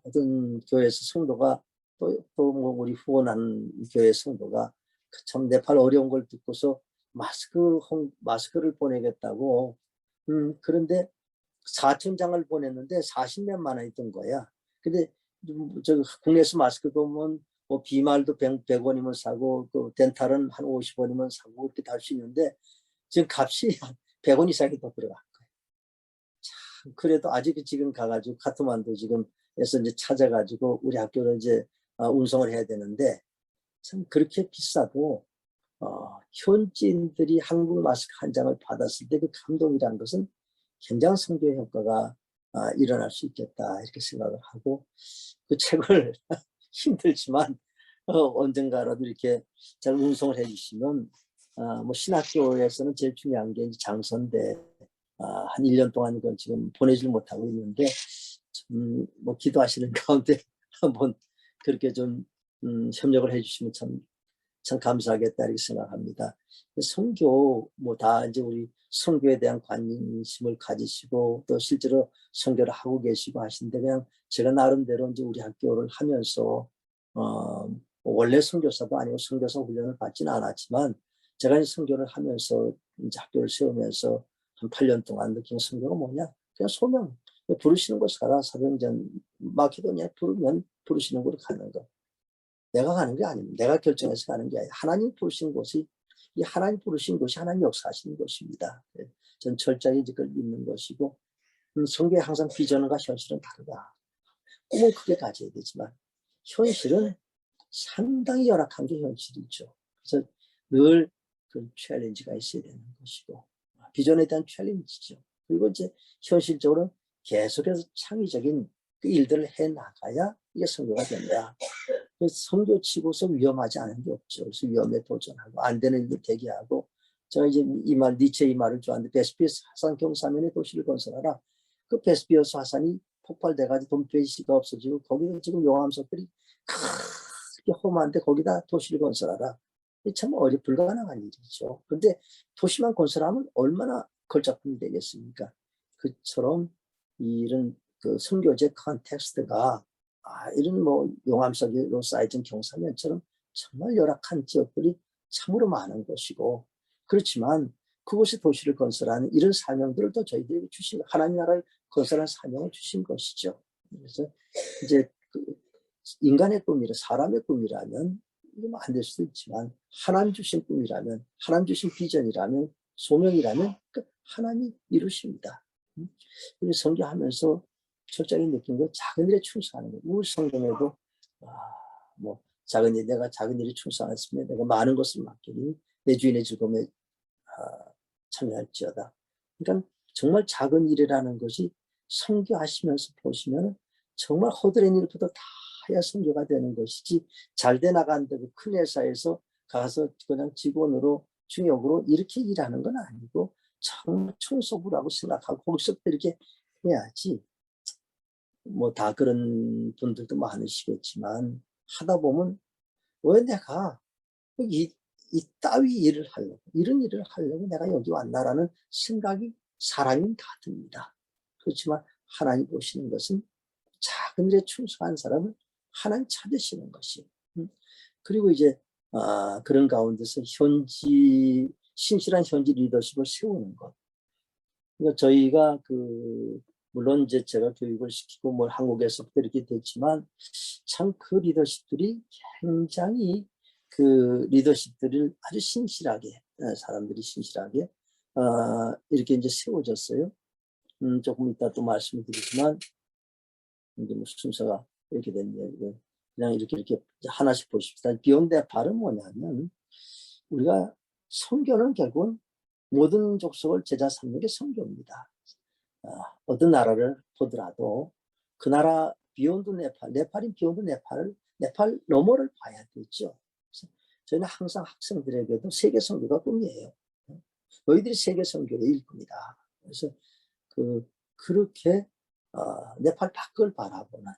어떤 교회에서 성도가 또 뭐 우리 후원하는 교회 성도가 참 네팔 어려운 걸 듣고서 마스크를 보내겠다고 그런데 4,000장을 보냈는데 40몇만 원이 든 거야. 근데 저 국내에서 마스크 보면 뭐 비말도 100원이면 사고 그 덴탈은 한 50원이면 사고 그렇게 다 할 수 있는데 지금 값이 100원 이상이 더 들어간 거예요. 참 그래도 아직 지금 가가지고 카트만두 지금에서 이제 찾아가지고 우리 학교로 이제 운송을 해야 되는데 참 그렇게 비싸도 현지인들이 한국 마스크 한 장을 받았을 때 그 감동이라는 것은 굉장한 선교 효과가 일어날 수 있겠다 이렇게 생각을 하고 그 책을 힘들지만 언젠가라도 이렇게 잘 운송을 해주시면 뭐 신학교에서는 제일 중요한 게 이제 장서인데 한 1년 동안 이건 지금 보내질 못하고 있는데 뭐 기도하시는 가운데 한번 그렇게 좀 협력을 해주시면 참 감사하겠다 이렇게 생각합니다. 선교 뭐 다 이제 우리 선교에 대한 관심을 가지시고 또 실제로 선교를 하고 계시고 하신데 그냥 제가 나름대로 이제 우리 학교를 하면서 원래 선교사도 아니고 선교사 훈련을 받지는 않았지만 제가 이제 선교를 하면서 이제 학교를 세우면서 한 8년 동안 느낀 선교가 뭐냐? 그냥 소명 부르시는 곳 가라 사병전 마케도니아 부르면 부르시는 곳으로 가는 거. 내가 가는 게 아닙니다. 내가 결정해서 가는 게 아니라 하나님 부르신 곳이 이 하나님 부르신 곳이 하나님 역사하시는 곳입니다. 전 철저히 그걸 믿는 것이고 성경에 항상 비전과 현실은 다르다. 꿈은 크게 가져야 되지만 현실은 상당히 열악한 게 현실이죠. 그래서 늘 그 챌린지가 있어야 되는 것이고 비전에 대한 챌린지죠. 그리고 이제 현실적으로 계속해서 창의적인 그 일들을 해나가야 이게 선교가 된다. 선교 치고서 위험하지 않은 게 없죠. 그래서 위험에 도전하고 안 되는 일도 대기하고 제가 이제 니체 이 말을 좋아하는데 베스피어스 화산 경사면에 도시를 건설하라. 그 베스피어스 화산이 폭발돼가지고 돈베이시가 없어지고 거기서 지금 용암석들이 크게 험한데 거기다 도시를 건설하라. 참 불가능한 일이죠. 그런데 도시만 건설하면 얼마나 걸작품이 되겠습니까? 그처럼 이런 그 선교제 컨텍스트가 이런 뭐 용암석으로 쌓여진 경사면처럼 정말 열악한 지역들이 참으로 많은 것이고 그렇지만 그곳에 도시를 건설하는 이런 사명들을 또 저희들에게 주신, 하나님 나라를 건설하는 사명을 주신 것이죠. 그래서 이제 그 인간의 꿈이라, 사람의 꿈이라면 이거 안 될 수도 있지만, 하나님 주신 꿈이라면, 하나님 주신 비전이라면, 소명이라면 하나님이 이루십니다. 그래서 성교하면서 철저히 느낀 건 작은 일에 충성하는 거예요. 우리 성경에도 뭐 작은 일, 내가 작은 일에 충성하였으면 내가 많은 것을 맡기니 내 주인의 즐거움에 참여할지어다. 그러니까 정말 작은 일이라는 것이 성교하시면서 보시면 정말 허드렛 일부터 다 해야 성교가 되는 것이지, 잘 돼 나간다고 큰 회사에서 가서 그냥 직원으로 중역으로 이렇게 일하는 건 아니고 정말 청소부라고 생각하고 거기서 이렇게 해야지. 뭐 다 그런 분들도 많으시겠지만 하다 보면 왜 내가 이따위 일을 하려고, 이런 일을 하려고 내가 여기 왔나라는 생각이 사람이 다 듭니다. 그렇지만 하나님 보시는 것은 작은 일에 충성한 사람을 하나님 찾으시는 것이. 그리고 이제 그런 가운데서 신실한 현지 리더십을 세우는 것. 그러니까 저희가 물론 이제 제가 교육을 시키고 뭐 한국에서부터 이렇게 됐지만 참 그 리더십들이 굉장히 그 리더십들을 아주 신실하게, 사람들이 신실하게 이렇게 이제 세워졌어요. 조금 이따 또 말씀드리지만 이제 뭐 순서가 이렇게 됐네요. 그냥 이렇게 하나씩 보십시다. 비욘드 발은 뭐냐면, 우리가 선교는 결국은 모든 족속을 제자 삼는 게 선교입니다. 어떤 나라를 보더라도 그 나라 비욘드 네팔인 비욘드 네팔 너머를 봐야 되죠. 저희는 항상 학생들에게도 세계 선교가 꿈이에요. 너희들이 세계 선교의 일꾼이다. 그래서 그렇게 네팔 밖을 바라보는,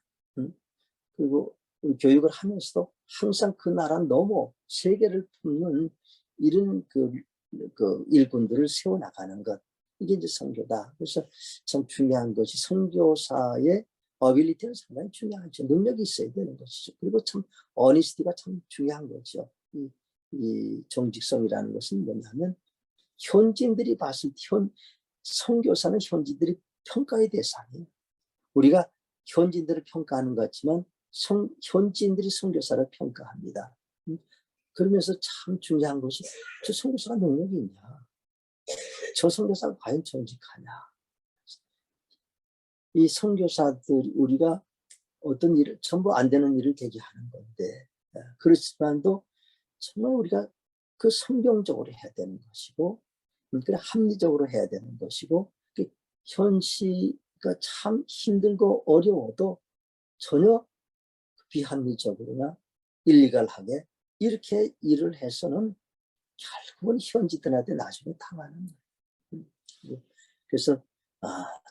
그리고 교육을 하면서도 항상 그 나라 너머 세계를 품는 이런 그 일꾼들을 세워나가는 것, 이게 이제 선교다. 그래서 참 중요한 것이 선교사의 어빌리티는 상당히 중요하죠. 능력이 있어야 되는 것이죠. 그리고 참 어니스티가 참 중요한 거죠. 이 정직성이라는 것은 뭐냐면, 현지인들이 봤을 때 선교사는 현지인들이 평가의 대상이에요. 우리가 현지인들을 평가하는 것 같지만 현지인들이 선교사를 평가합니다. 그러면서 참 중요한 것이, 저 선교사가 능력이 있냐, 저 선교사가 과연 정직하냐. 이 선교사들, 우리가 어떤 일을 전부 안 되는 일을 되게 하는 건데, 그렇지만도 정말 우리가 그 성경적으로 해야 되는 것이고, 그래 합리적으로 해야 되는 것이고, 현시가 참 힘들고 어려워도 전혀 비합리적으로나 일리갈하게 이렇게 일을 해서는 결국은 현지들한테 나중에 당하는 거예요. 그래서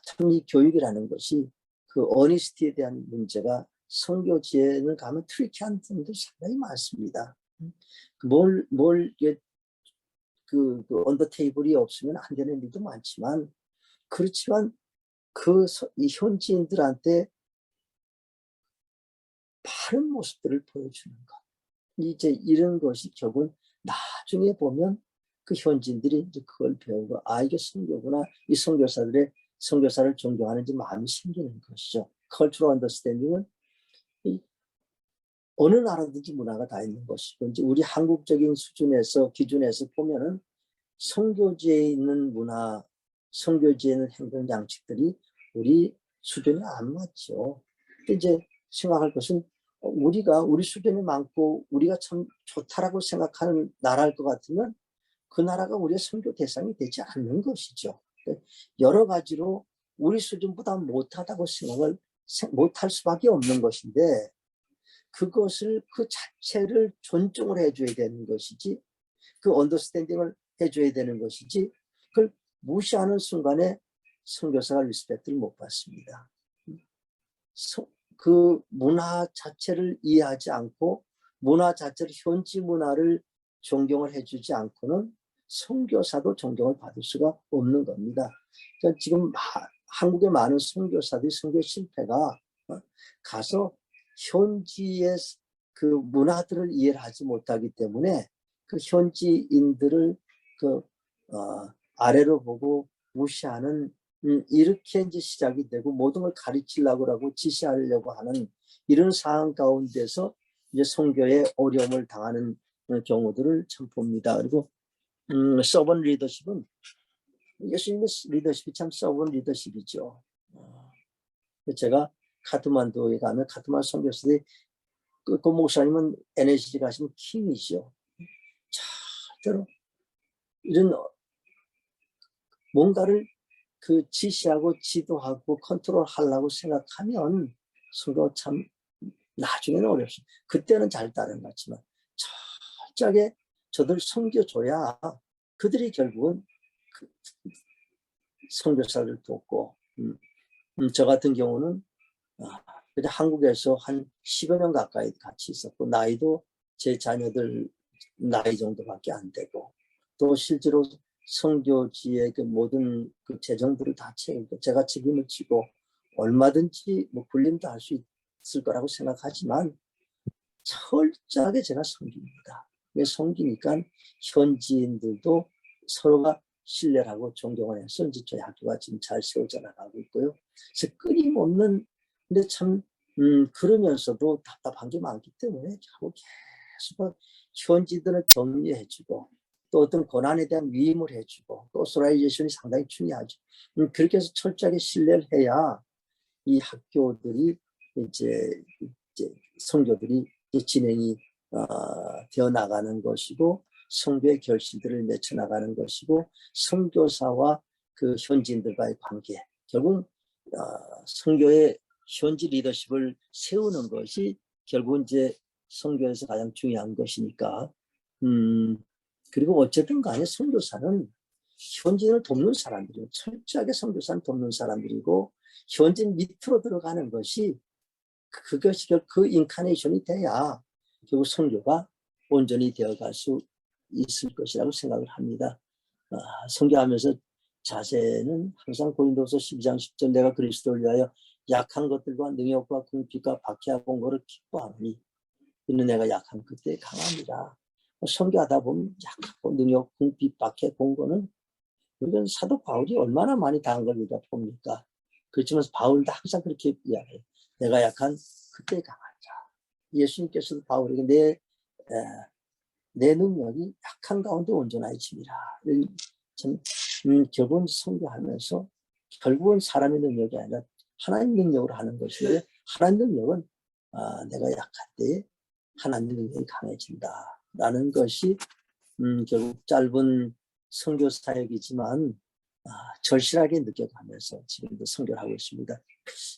참 이 교육이라는 것이 그 어니스티에 대한 문제가 선교지에는 가면 트리키한 분들 상당히 많습니다. 언더 테이블이 없으면 안 되는 일도 많지만, 그렇지만 이 현지인들한테 바른 모습들을 보여주는 것, 이제 이런 것이 결국은 나중에 보면 그 현지인들이 이제 그걸 배우고, 이게 선교구나, 이 선교사를 존경하는 마음이 생기는 것이죠. Cultural understanding은 어느 나라든지 문화가 다 있는 것이고, 이제 우리 한국적인 수준에서 기준에서 보면은 선교지에 있는 문화, 선교지에 있는 행동 양식들이 우리 수준에 안 맞죠. 근데 이제 생각할 것은, 우리 수준이 많고 우리가 참 좋다라고 생각하는 나라일 것 같으면 그 나라가 우리의 선교 대상이 되지 않는 것이죠. 여러 가지로 우리 수준보다 못하다고 생각을 못할 수밖에 없는 것인데, 그것을 그 자체를 존중을 해줘야 되는 것이지, 그 언더스탠딩을 해줘야 되는 것이지, 그걸 무시하는 순간에 선교사가 리스펙트를 못 받습니다. 그 문화 자체를 이해하지 않고, 문화 자체를, 현지 문화를 존경을 해주지 않고는 선교사도 존경을 받을 수가 없는 겁니다. 그러니까 지금 한국의 많은 선교사들이 선교 실패가 가서 현지의 그 문화들을 이해를 하지 못하기 때문에 그 현지인들을 아래로 보고 무시하는 이렇게 이제 시작이 되고 모든 걸 가르치려고 하고 지시하려고 하는 이런 상황 가운데서 이제 선교에 어려움을 당하는 경우들을 참 봅니다. 그리고 서번 리더십은 예수님의 리더십이 참 서번 리더십이죠. 제가 카트만두에 가면 카트만두 선교사들이 그 목사님은 NSC 가시면 킹이죠. 절대로 이런 뭔가를 그 지시하고 지도하고 컨트롤하려고 생각하면 서로 참 나중에는 어렵습니다. 그때는 잘 따라갔지만 철저하게 저들 섬겨줘야 그들이 결국은 그 선교사를 돕고 저 같은 경우는 한국에서 한 10여 년 가까이 같이 있었고 나이도 제 자녀들 나이 정도밖에 안 되고 또 실제로 선교지의 그 모든 그 재정들을 다 채우고 제가 책임을 지고 얼마든지 뭐 군림도 할 수 있을 거라고 생각하지만 철저하게 제가 섬깁니다. 왜 섬기니까 현지인들도 서로가 신뢰를 하고 존경을 해서 이제 저희 학교가 지금 잘 세워져 나가고 있고요. 그래서 끊임없는 근데 참 그러면서도 답답한 게 많기 때문에 계속 현지들을 격려해주고 또 어떤 고난에 대한 위임을 해주고 또 소라이제이션이 상당히 중요하죠. 그렇게 해서 철저하게 신뢰를 해야 이 학교들이 이제 선교들이 진행이 되어 나가는 것이고 선교의 결실들을 맺혀 나가는 것이고 선교사와 그 현지인들과의 관계 결국 선교의 현지 리더십을 세우는 것이 결국 이제 선교에서 가장 중요한 것이니까 그리고 어쨌든 간에 선교사는 현지인을 돕는 사람들이고 철저하게 선교사는 돕는 사람들이고 현지인 밑으로 들어가는 것이 그것이 그 인카네이션이 돼야 결국 선교가 온전히 되어갈 수 있을 것이라고 생각을 합니다. 선교하면서 자세는 항상 고린도서 12장 10절 내가 그리스도를 위하여 약한 것들과 능력과 궁핍과 박해하고 온 것을 기뻐하노니 이는 내가 약한 그때 강합니다. 선교하다 보면 약하고 능력, 궁핍, 박해, 공고는 이건 사도 바울이 얼마나 많이 당한 걸 우리가 봅니까? 그렇지만 바울도 항상 그렇게 이야기해요. 내가 약한 그때 강하자. 예수님께서도 바울에게 내 능력이 약한 가운데 온전하여짐이라. 참 결국은 선교하면서 결국은 사람의 능력이 아니라 하나님 능력으로 하는 것인데 하나님 능력은 내가 약할 때에 하나님 능력이 강해진다. 라는 것이 결국 짧은 선교 사역이지만 절실하게 느껴가면서 지금도 선교를 하고 있습니다.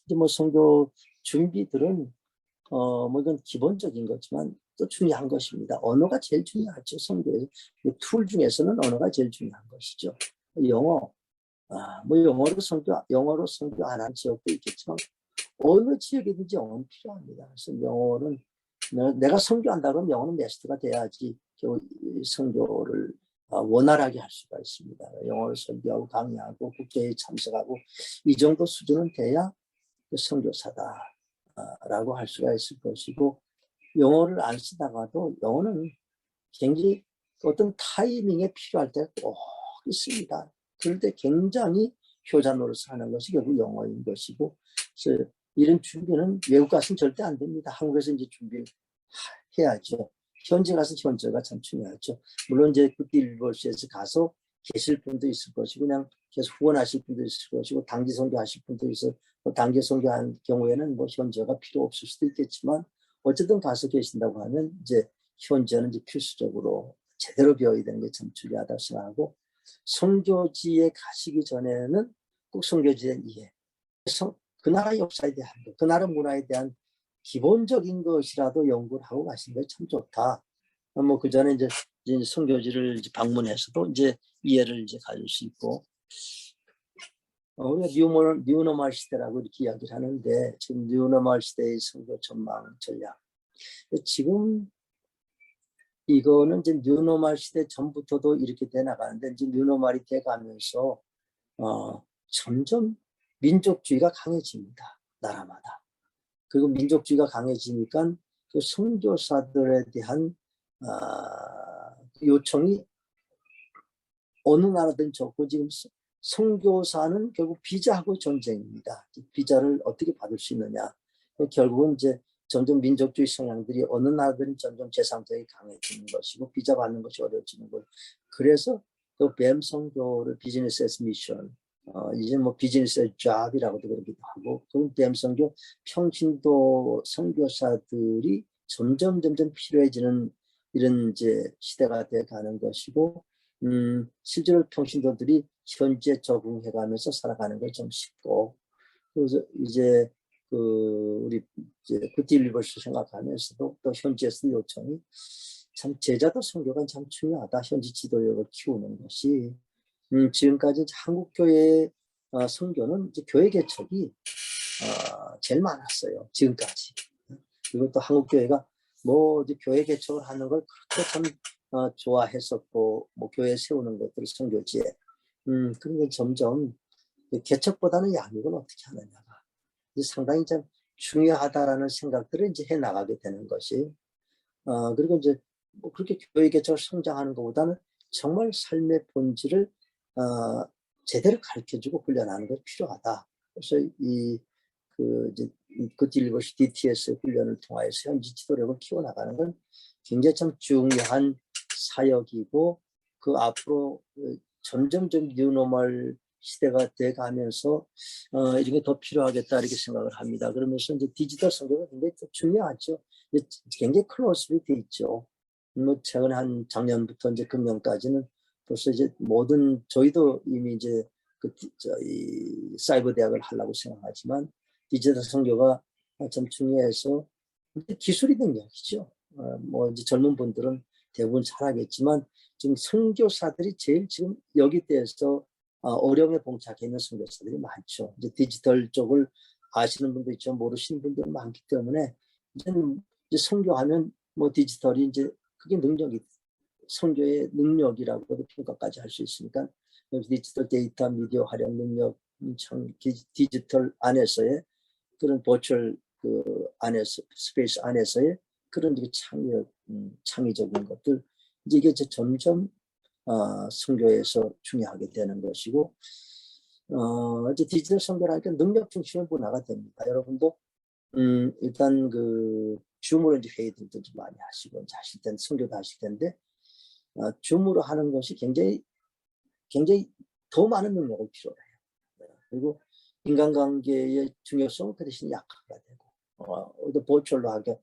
이제 뭐 선교 준비들은 뭐 이건 기본적인 거지만 또 중요한 것입니다. 언어가 제일 중요하죠. 선교의 툴 중에서는 언어가 제일 중요한 것이죠. 영어, 뭐 영어로 선교 안 한 지역도 있겠지만 어느 지역이든지 영어는 필요합니다. 그래서 영어는 내가 선교한다 그러면 영어는 매스터가 돼야지 선교를 원활하게 할 수가 있습니다. 영어를 선교하고 강의하고 국제회의 참석하고 이 정도 수준은 돼야 선교사다라고 할 수가 있을 것이고 영어를 안 쓰다가도 영어는 굉장히 어떤 타이밍에 필요할 때 꼭 있습니다. 그럴 때 굉장히 효자 노릇을 하는 것이 결국 영어인 것이고 그래서 이런 준비는 외국 가서는 절대 안 됩니다. 한국에서 이제 준비를 해야죠. 현지 가서 현지가 참 중요하죠. 물론 이제 굿딜버스에서 가서 계실 분도 있을 것이고 그냥 계속 후원하실 분도 있을 것이고 단기 선교하실 분도 있어 단기 선교한 경우에는 뭐 현지가 필요 없을 수도 있겠지만 어쨌든 가서 계신다고 하면 이제 현지는 이제 필수적으로 제대로 배워야 되는 게 참 중요하다고 생각하고 선교지에 가시기 전에는 꼭 선교지에 대한 이해, 그 나라 역사에 대한 것, 그 나라 문화에 대한 기본적인 것이라도 연구를 하고 가시는 게 참 좋다. 뭐 그 전에 이제 선교지를 방문해서도 이제 이해를 이제 가질 수 있고 우리가 뉴노멀 시대라고 이렇게 이야기를 하는데 지금 뉴노멀 시대의 선교 전망 전략 지금 이거는 이제 뉴노멀 시대 전부터도 이렇게 돼 나가는데 이제 뉴노멀이 돼 가면서 점점 민족주의가 강해집니다. 나라마다. 그리고 민족주의가 강해지니까 그 선교사들에 대한 요청이 어느 나라든 좋고 지금 선교사는 결국 비자하고 전쟁입니다. 비자를 어떻게 받을 수 있느냐. 결국은 이제 점점 민족주의 성향들이 어느 나라들은 점점 제3세력이 강해지는 것이고 비자 받는 것이 어려워지는 것. 그래서 그 뱀 선교를 비즈니스 에스 미션, 이제 뭐 비즈니스 에스 잡이라고도 그러기도 하고, 그 뱀 선교 평신도 선교사들이 점점 필요해지는 이런 이제 시대가 돼 가는 것이고, 실제로 평신도들이 현재 적응해가면서 살아가는 걸 좀 쉽고, 그래서 이제 우리 이제 굿딜리버스 생각하면서도 또 현지에서 요청이 참 제자도 선교가 참 중요하다. 현지 지도력을 키우는 것이 지금까지 한국 교회 선교는 이제 교회 개척이 제일 많았어요. 지금까지. 그리고 또 한국 교회가 뭐 이제 교회 개척을 하는 걸 그렇게 참 좋아했었고, 뭐 교회 세우는 것들 선교지에 그런데 점점 개척보다는 양육은 어떻게 하느냐가 상당히 좀 중요하다라는 생각들을 이제 해 나가게 되는 것이, 그리고 이제 뭐 그렇게 교회 개척을 성장하는 것보다는 정말 삶의 본질을 제대로 가르쳐주고 훈련하는 것이 필요하다. 그래서 이제 굿딜리버시 DTS 훈련을 통하여서 현지 지도력을 키워나가는 건 굉장히 참 중요한 사역이고, 그 앞으로 점점 뉴노멀 시대가 돼가면서 이런 게 더 필요하겠다 이렇게 생각을 합니다. 그러면서 이제 디지털 선교가 굉장히 중요하죠. 굉장히 클로즈리 돼 있죠. 뭐 최근에 한 작년부터 이제 금년까지는 벌써 이제 모든 저희도 이미 이제 저희 사이버 대학을 하려고 생각하지만 디지털 선교가 참 중요해서 기술이 능력이죠. 뭐 이제 젊은 분들은 대부분 잘하겠지만 지금 선교사들이 제일 지금 여기 대해서 어려움에 봉착해 있는 선교사들이 많죠. 이제 디지털 쪽을 아시는 분도 있죠. 모르시는 분도 많기 때문에 이제 선교하면 뭐 디지털이 이제 그게 능력이 선교의 능력이라고도 평가까지 할 수 있으니까 디지털 데이터 미디어 활용 능력, 디지털 안에서의 그런 버추얼 안에서 스페이스 안에서의 그런 창의적인 것들, 이게 이제 점점 선교에서 중요하게 되는 것이고, 이제 디지털 선교라니까 능력 중심의 문화가 됩니다. 여러분도 일단 줌으로 이제 회의들도 좀 많이 하시고 이제 하실 텐데, 선교도 하실 텐데, 줌으로 하는 것이 굉장히 더 많은 능력을 필요로 해요. 그리고 인간관계의 중요성은 그 대신 약화가 되고, 버추얼로 하게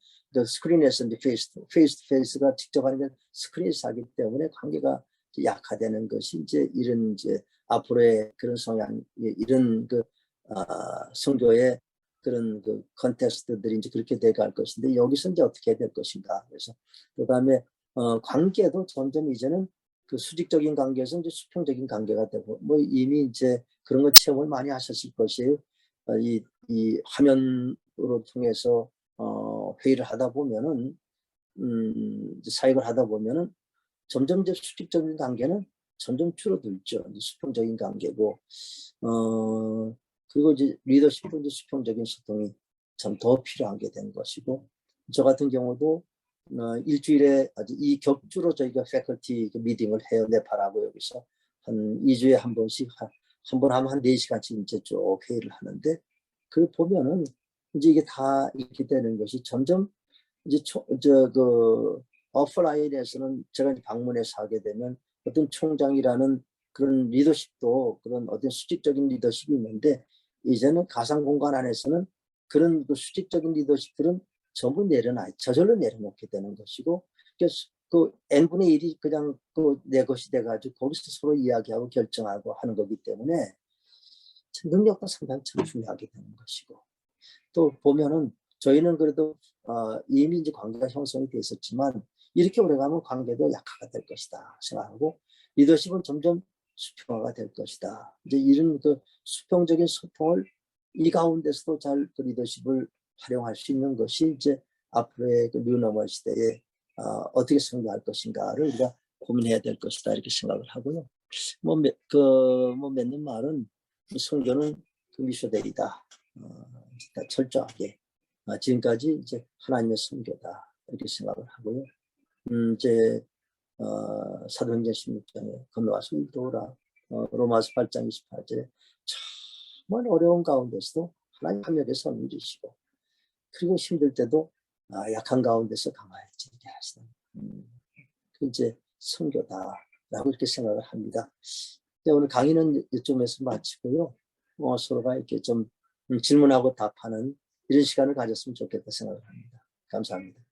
스크린에서 이제 페이스 투 페이스가 직접 하는 게 스크린에서 하기 때문에 관계가 약화되는 것이 이제 이런 이제 앞으로의 그런 성향, 이런 선교의 그런 컨텍스트들이 이제 그렇게 돼갈 것인데, 여기서 이제 어떻게 해야 될 것인가. 그래서 그다음에 관계도 점점 이제는 수직적인 관계에서 이제 수평적인 관계가 되고, 뭐 이미 이제 그런 거 체험을 많이 하셨을 것이에요. 이 화면으로 통해서 회의를 하다 보면은 사역을 하다 보면은 점점 이제 수직적인 관계는 점점 줄어들죠. 이제 수평적인 관계고, 그리고 이제 리더십도 이제 수평적인 소통이 참 더 필요한 게 된 것이고, 저 같은 경우도 일주일에 아주 이 격주로 저희가 패컬티 미팅을 해요. 네팔하고 여기서 한 2주에 한 번씩 한 번 하면 한 4시간씩 이제 쭉 회의를 하는데, 그 보면은 이제 이게 다 이렇게 되는 것이 점점 이제 오프라인에서는 제가 이제 방문해서 하게 되면 어떤 총장이라는 그런 리더십도 그런 어떤 수직적인 리더십이 있는데, 이제는 가상 공간 안에서는 그런 수직적인 리더십들은 전부 저절로 내려놓게 되는 것이고, 그래서 n분의 1이 그냥 내 것이 돼가지고 거기서 서로 이야기하고 결정하고 하는 거기 때문에 능력도 상당히 참 중요하게 되는 것이고, 또 보면은 저희는 그래도 이미 이제 관계가 형성이 돼 있었지만 이렇게 오래가면 관계도 약화가 될 것이다 생각하고, 리더십은 점점 수평화가 될 것이다. 이제 이런 수평적인 소통을 이 가운데서도 잘 리더십을 활용할 수 있는 것이 이제 앞으로의 뉴노멀 시대에 어떻게 성장할 것인가를 우리가 고민해야 될 것이다 이렇게 생각을 하고요. 뭐 맺는 말은 성교는 미소대이다. 철저하게 지금까지 이제 하나님의 선교다 이렇게 생각을 하고요. 이제 사도행전 16장에 건너와서 도우라. 로마서 8장 28절에 정말 어려운 가운데서도 하나님 협력해서 누리시고, 그리고 힘들 때도 약한 가운데서 강하게 지게 하시는 그 이제 선교다라고 이렇게 생각을 합니다. 오늘 강의는 이쯤에서 마치고요. 서로가 이렇게 좀 질문하고 답하는 이런 시간을 가졌으면 좋겠다 생각을 합니다. 감사합니다.